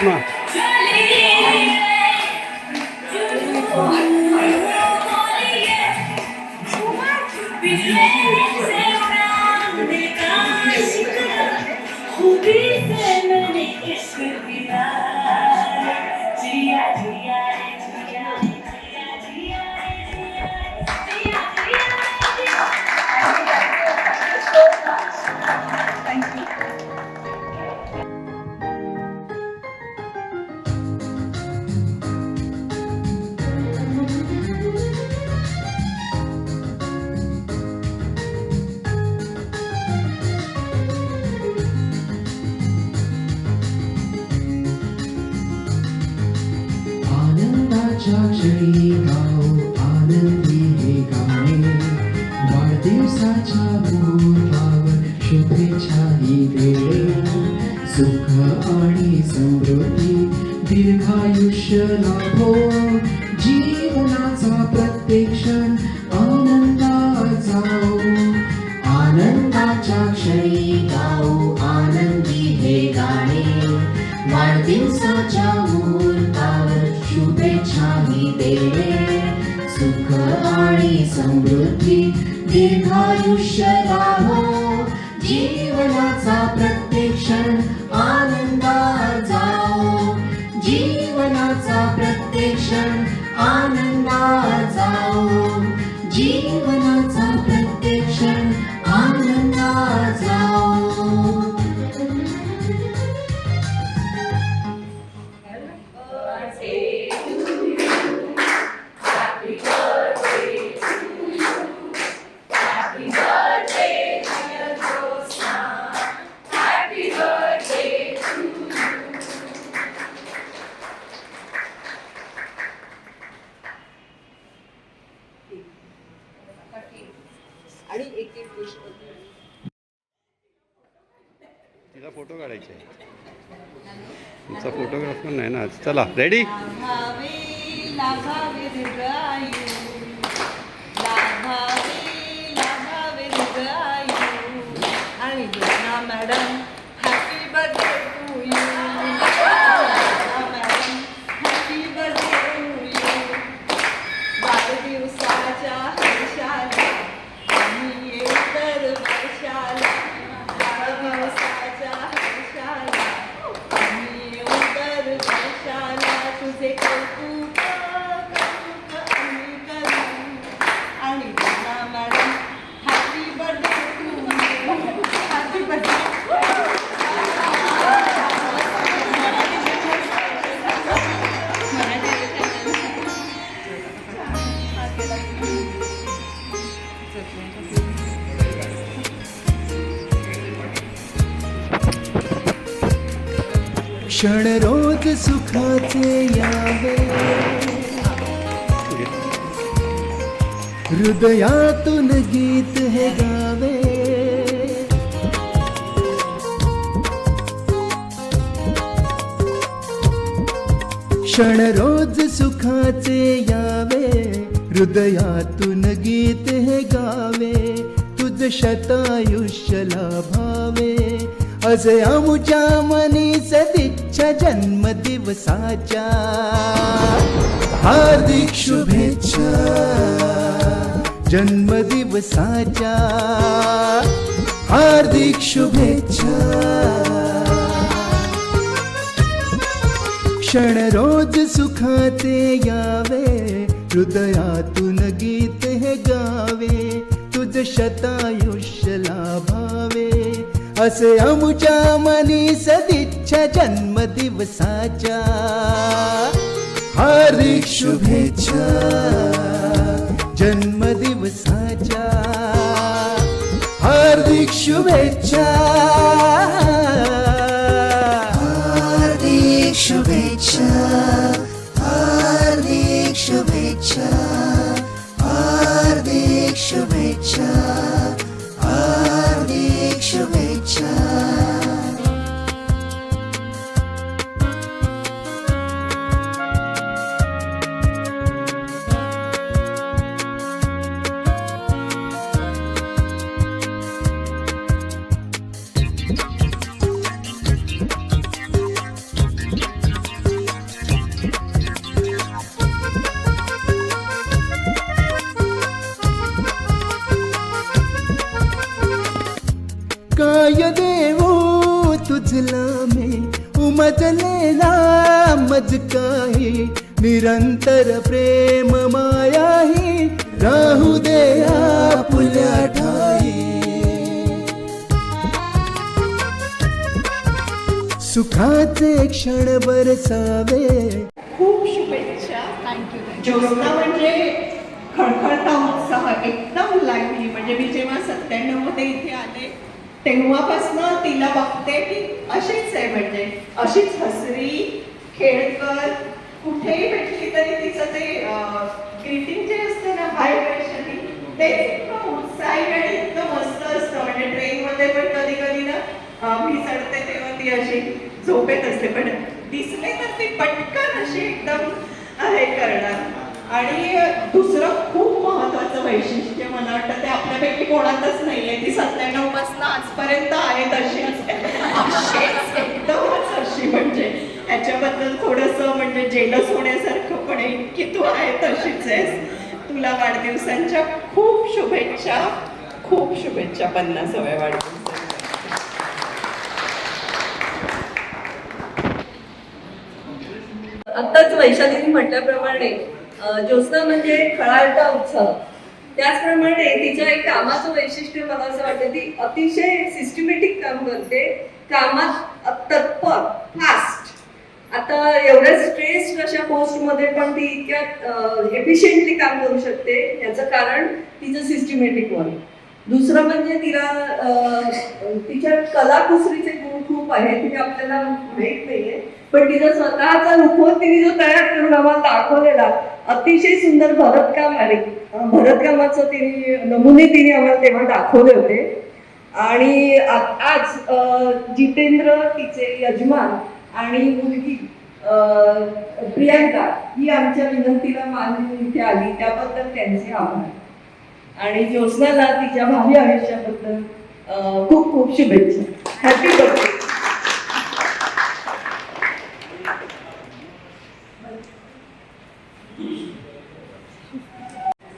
करिश्मा. क्षणी गाओ आनंदी हे गाणे वाढदिवसाच्या पूर्वावर शुभेच्छाही देणे सुख आणि समृद्धी दीर्घायुष्य लाभो जीवनाचा प्रत्येक क्षण आनंदात जाओ आनंदाच्या क्षणी गाओ आनंदी हे गाणे वाढदिवसाच्या मुहूर्तावर शुभेच्छाही देणे सुख आणि समृद्धी दीर्घायुष्य लाभो जीवनाचा प्रत्येक क्षण आनंदात जाओ जीवनाचा प्रत्येक क्षण आनंदात जाओ जीवनाचा प्रत्येक क्षण आनंदात जाओ. आणि एक एक गोष्ट तिला फोटो काढायचे. तुमचा फोटोग्राफर नाही ना. चला रेडी. लाभावे लाभावे दीर्घायु लाभावे लाभावे दीर्घायु आणि Durga madam happy birthday to you madam happy birthday to you वाढदिवसाच्या हर्षाला आम्ही येऊ तर वर्षाला वाढदिवसाच्या हर्षाला आम्ही येऊ तर वर्षाला तुझे कौतुक कौतुक आम्ही करू आणि Durga madam happy birthday to you happy birthday. क्षण रोज सुखाचे यावे हृदयातून गीत हे गावे क्षण रोज सुखाचे यावे हृदयातून गीत हे गावे तुझ शतायुष्य लाभावे असे आमुच्या मनी सदिच्छा जन्मदिवसाच्या हार्दिक शुभेच्छा जन्मदिवसाच्या हार्दिक शुभेच्छा. क्षण रोज सुखाचे यावे हृदयातून गीत हे गावे तुझ शतायुष्य लाभावे असे आमुच्या मनी सदिच्छा जन्मदिवसाच्या हार्दिक शुभेच्छा जन्मदिवसाच्या हार्दिक शुभेच्छा हार्दिक शुभेच्छा हार्दिक शुभेच्छा हार्दिक शुभेच्छा हार्दिक शुभेच्छा. काय देवो तुझला मी उमजलेला मज काही निरंतर प्रेम मायाही राहू दे आपुल्या ठाई सुखाचे क्षण बरसावे खूप शुभेच्छा. ज्योत्स्ना म्हणजे खळखळता उत्साह एकदम लाईव्हली. म्हणजे मी जेव्हा 97 मध्ये इथे आले तेव्हापासनं तिला बघते की अशीच आहे. म्हणजे अशीच हसरी खेळकर कुठेही भेटली तरी तिचं ते ग्रीटिंग जे असतं ना व्हायब्रेशन ते इतकं उत्साही आणि इतकं मस्त असतं. म्हणजे ट्रेनमध्ये पण कधी कधी ना मी चढते तेव्हा ती अशी झोपेत असते पण दिसले तर ती पटकन अशी एकदम हे करणार. आणि दुसरं खूप महत्वाचं वैशिष्ट्य मला वाटतं ते आपल्यापैकी कोणातच नाहीये. ती 97 पासून आजपर्यंत आहे तशीच एकदमच अशी. म्हणजे ह्याच्याबद्दल थोडंसं म्हणजे जेलस होण्यासारखं पण आहे की तू आहे तशीच आहेस. तुला वाढदिवसांच्या खूप शुभेच्छा. खूप शुभेच्छा 50व्या वाढदिवसाच्या. आत्ताच वैशालीने म्हटल्याप्रमाणे ज्योत्स्ना म्हणजे खळाळता उत्साह. त्याचप्रमाणे तिच्या एक कामाचं वैशिष्ट्य मला असं वाटतं ती अतिशय सिस्टमॅटिक काम करते. कामात तत्पर फास्ट. आता एवढ्या स्ट्रेस्ड अशा पोस्टमध्ये पण ती इतक्या एफिशियंटली काम करू शकते. याचं कारण तिचं सिस्टमॅटिक वर्क. दुसरं म्हणजे तिला तिच्या कलाकुसरीचे गुण खूप आहेत. ते आपल्याला माहीत नाहीये पण तिचा स्वतःचा रुखवत तिने जो तयार करून आम्हाला दाखवलेला अतिशय सुंदर भरतकाम आहे. भरतकामाचं तिने नमुने तिने आम्हाला तेव्हा दाखवले होते. आणि आज जितेंद्र तिचे यजमान आणि मुलगी प्रियांका ही आमच्या विनंतीला मान देऊन इथे आली त्याबद्दल त्यांचे आभार. आणि ज्योत्स्नाला तिच्या भावी आयुष्याबद्दल खूप खूप शुभेच्छा. Happy birthday.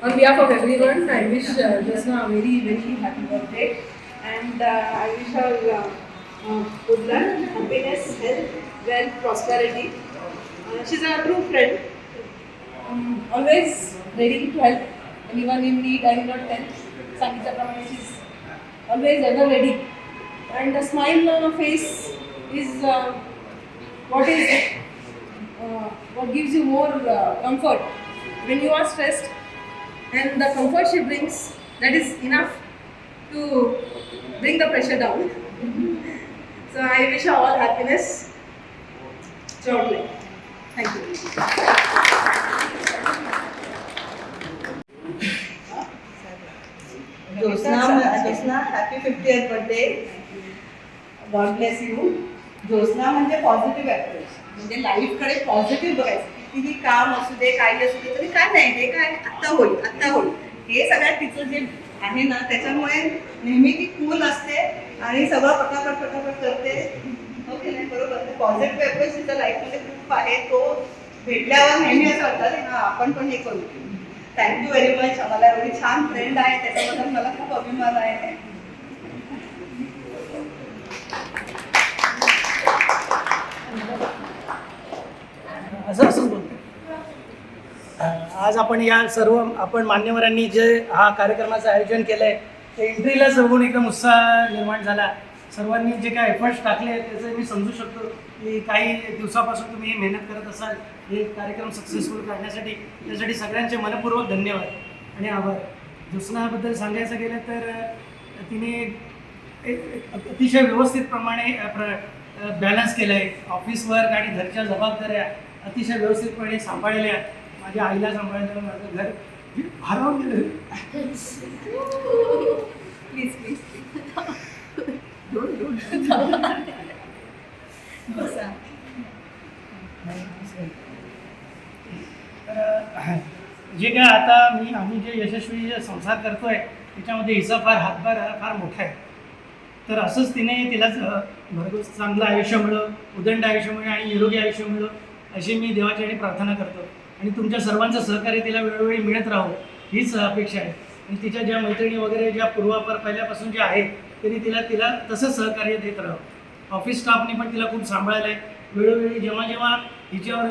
On behalf of everyone, I wish Jyotsna a very, very happy birthday, and I wish her good luck, happiness, health, wealth, prosperity. She's a true friend, always ready to help anyone in need. I will not tell. Sangeeta Pramane, she's always ever ready, and the smile on her face is what gives you more comfort when you are stressed. And the comfort she brings, that is enough to bring the pressure down. So I wish her all happiness throughout life. Thank you. Jyotsna happy 50th birthday. God bless you. Jyotsna म्हणजे positive approach. म्हणजे लाईफकडे positive बघायचं. कितीही काम असू दे काही असू दे तरी काय नाही हे काय आत्ता होईल हे सगळ्यात तिचं जे आहे ना त्याच्यामुळे नेहमी ती कूल असते आणि सगळं पटापट करते. ओके नाही बरोबर. पॉझिटिव्ह अप्रोच तिच्या लाईफमध्ये खूप आहे. तो भेटल्यावर नेहमी असं वाटतं ना आपण पण हे करू. Thank you very much. आम्हाला एवढी छान फ्रेंड आहे त्याच्याबद्दल मला खूप अभिमान आहे. असंच बोलतो. आज आपण या सर्व मान्यवरांनी जे हा कार्यक्रमाचं आयोजन केलं आहे ते एंट्रीला बघून एकदम उत्साह निर्माण झाला. सर्वांनी जे काय एफर्ट्स टाकले त्याचं मी समजू शकतो की काही दिवसापासून तुम्ही हे मेहनत करत असाल हे कार्यक्रम सक्सेसफुल करण्यासाठी. त्यासाठी सगळ्यांचे मनपूर्वक धन्यवाद आणि आभार. ज्योत्स्नाबद्दल सांगायचं गेलं तर तिने अतिशय व्यवस्थितप्रमाणे बॅलन्स केलं आहे. ऑफिस वर्क आणि घरच्या जबाबदाऱ्या अतिशय व्यवस्थितपणे सांभाळल्या. माझ्या आईला सांभाळलं, माझं घर हरवून गेलं. प्लीज तर जे काय आता आम्ही जे यशस्वी संसार करतोय त्याच्यामध्ये हिचा हातभार फार मोठा आहे. तर असंच तिला भरघोस चांगलं आयुष्य मिळो, उदंड आयुष्य मिळो आणि निरोगी आयुष्य मिळो अशी मी देवाच्याकडे प्रार्थना करतो. आणि तुमच्या सर्वांचं सहकार्य तिला वेळोवेळी मिळत राहो हीच अपेक्षा आहे. आणि तिच्या ज्या मैत्रिणी वगैरे ज्या पूर्वापर पहिल्यापासून ज्या आहेत त्यांनी तिला तसंच सहकार्य देत राहावं. ऑफिस स्टाफने पण तिला खूप सांभाळलं आहे. वेळोवेळी जेव्हा जेव्हा हिच्यावर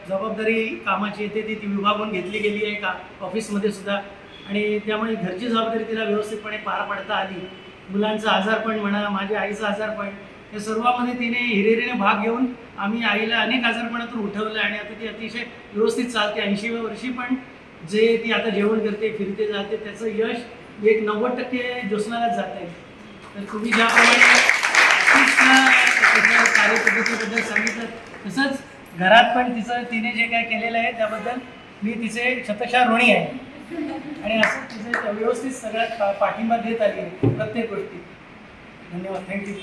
जबाबदारी कामाची येते ती विभागून घेतली गेली आहे का ऑफिसमध्ये सुद्धा, आणि त्यामुळे घरची जबाबदारी तिला व्यवस्थितपणे पार पाडता आली. मुलांचं आजारपण म्हणा, माझ्या आईचं आजारपण, या सर्वामध्ये तिने हिरिरीने भाग घेऊन आम्ही आईला अनेक आजारपणातून उठवलं आणि आता ती अतिशय व्यवस्थित चालते. 80व्या वर्षी पण जे ती आता जेवण करते, फिरते, जाते, त्याचं यश एक 90% ज्योत्स्नालाच जात आहे. तर तुम्ही ज्याप्रमाणे त्याच्या कार्यपद्धतीबद्दल सांगितलं तसंच घरात पण तिने जे काय केलेलं आहे त्याबद्दल मी तिचे शतशः ऋणी आहे. आणि असं तिचे व्यवस्थित सगळ्यात पाठिंबा देत आली आहे प्रत्येक गोष्टी. धन्यवाद. थँक्यू.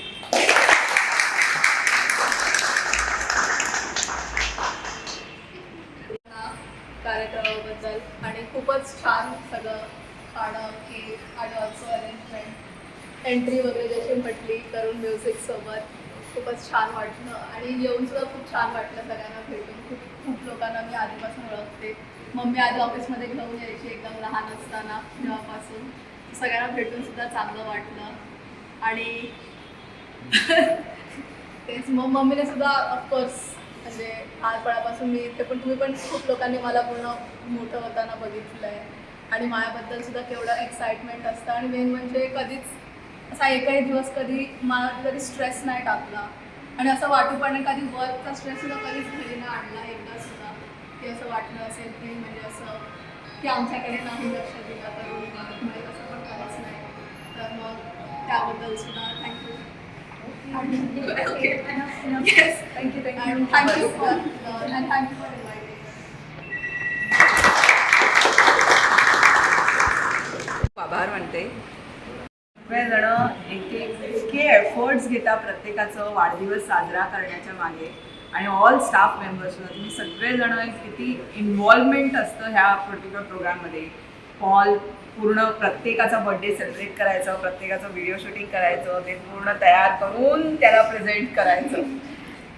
कार्यक्रमाबद्दल आणि खूपच छान सगळं खाणं, केक आणि ऑल्सो अरेंजमेंट, एंट्री वगैरे जशी म्हटली करून म्युझिकसोबत खूपच छान वाटलं. आणि येऊनसुद्धा खूप छान वाटलं सगळ्यांना भेटून. खूप लोकांना मी आधीपासून ओळखते. मम्मी आधी ऑफिसमध्ये घेऊन यायची एकदम लहान असताना, तेव्हापासून सगळ्यांना भेटूनसुद्धा चांगलं वाटलं. आणि तेच मग मम्मीने सुद्धा ऑफकोर्स म्हणजे लहानपणापासून मी इथे, पण तुम्ही पण खूप लोकांनी मला पूर्ण मोठं होताना बघितलं आहे आणि माझ्याबद्दल सुद्धा केवढं एक्साइटमेंट असतं. आणि मेन म्हणजे कधीच असा एकही दिवस कधी मला कधी स्ट्रेस नाही टाकला आणि असं वाटू पण नाही कधी वर्कचा स्ट्रेससुद्धा कधीच घरी नाही आणला एकदा सुद्धा, की असं वाटलं असेल की म्हणजे असं की आमच्याकडे नाही लक्ष दिलं तर म्हणजे तसं पण काहीच नाही. तर मग त्याबद्दल सुद्धा thank you. Okay. Yes, thank you. And thank you for inviting me. आभार मानते. सगळेजण इतके एफर्ट्स घेता प्रत्येकाचं वाढदिवस साजरा करण्याच्या मागे, आणि ऑल स्टाफ मेंबर्स तुम्ही सगळेजण किती इन्व्हॉल्वमेंट असतं ह्या पर्टिक्युलर प्रोग्राममध्ये. हॉल पूर्ण प्रत्येकाचा बर्थडे सेलिब्रेट करायचं, प्रत्येकाचं व्हिडिओ शूटिंग करायचं, ते पूर्ण तयार करून त्याला प्रेझेंट करायचं.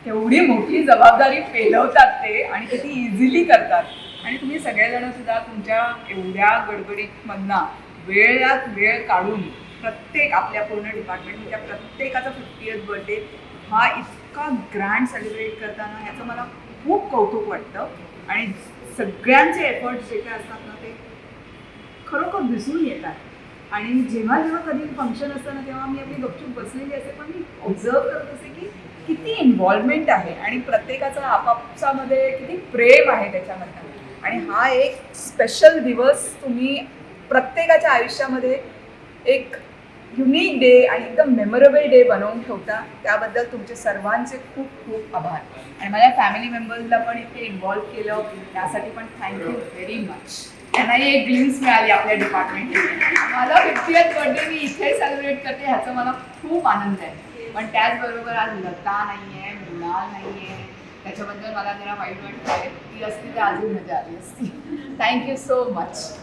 तेवढी मोठी जबाबदारी पेलवतात ते आणि किती इझिली करतात. आणि तुम्ही सगळेजण सुद्धा तुमच्या एवढ्या गडबडीतमधनं वेळात वेळ काढून प्रत्येक आपल्या पूर्ण डिपार्टमेंटच्या प्रत्येकाचा 50th बर्थडे हा इतका ग्रँड सेलिब्रेट करताना याचं मला खूप कौतुक वाटतं. आणि सगळ्यांचे एफर्ट्स जे काय असतात ना ते खरोखर दिसून येतात. आणि जेव्हा जेव्हा कधी फंक्शन असतं ना तेव्हा मी आपली गपचूप बसलेली असते, पण मी ऑब्झर्व करत असते की किती इन्व्हॉल्वमेंट आहे आणि प्रत्येकाचा आपापसामध्ये किती प्रेम आहे त्याच्यामध्ये. आणि हा एक स्पेशल दिवस तुम्ही प्रत्येकाच्या आयुष्यामध्ये एक युनिक डे आणि एकदम मेमोरेबल डे बनवून ठेवता. त्याबद्दल तुमचे सर्वांचे खूप खूप आभार. आणि माझ्या फॅमिली मेंबर्सला पण इथे इन्व्हॉल्व केलं त्यासाठी पण थँक्यू व्हेरी मच. त्यांनाही एक ग्लिम्स मिळाली आपल्या डिपार्टमेंटमध्ये. माझा 50th बर्थडे मी इथे सेलिब्रेट करते ह्याचा मला खूप आनंद आहे. पण त्याचबरोबर आज लता नाही आहे, मृणाल नाही आहे, त्याच्याबद्दल मला जरा वाईट वाटतं आहे. ती असती तर अजून मजा आली असती. Thank you so much.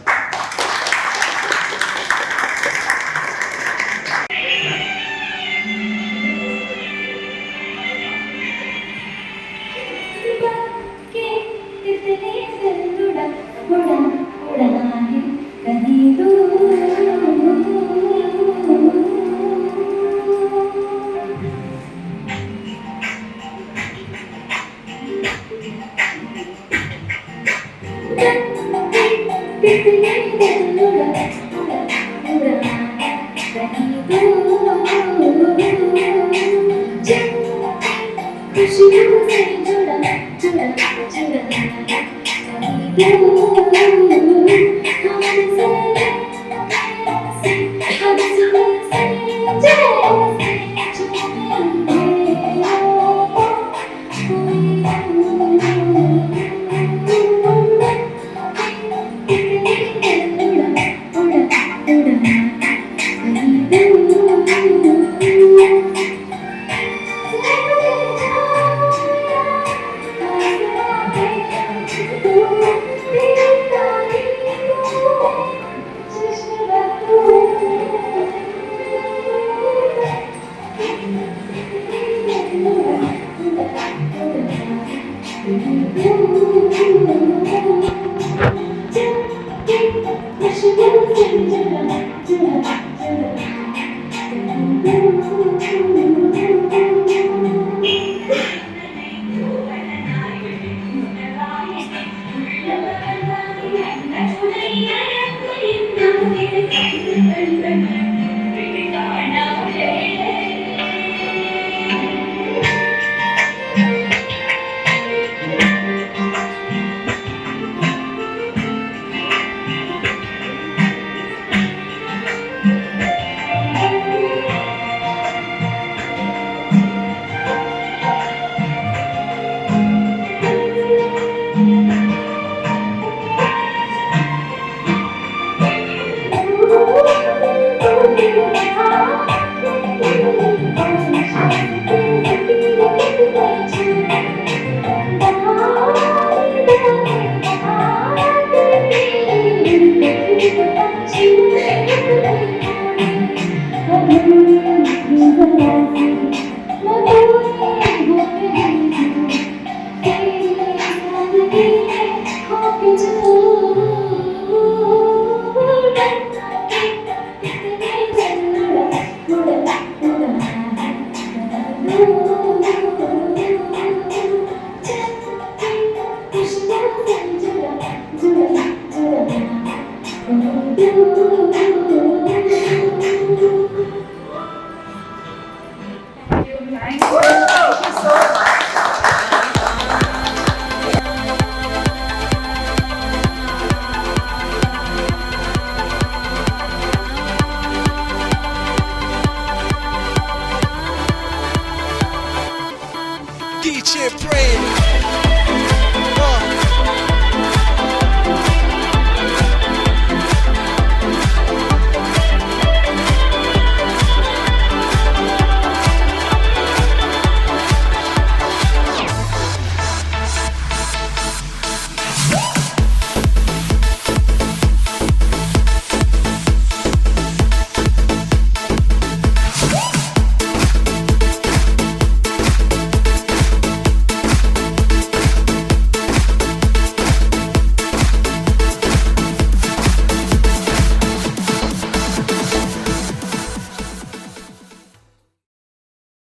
preaching, praying.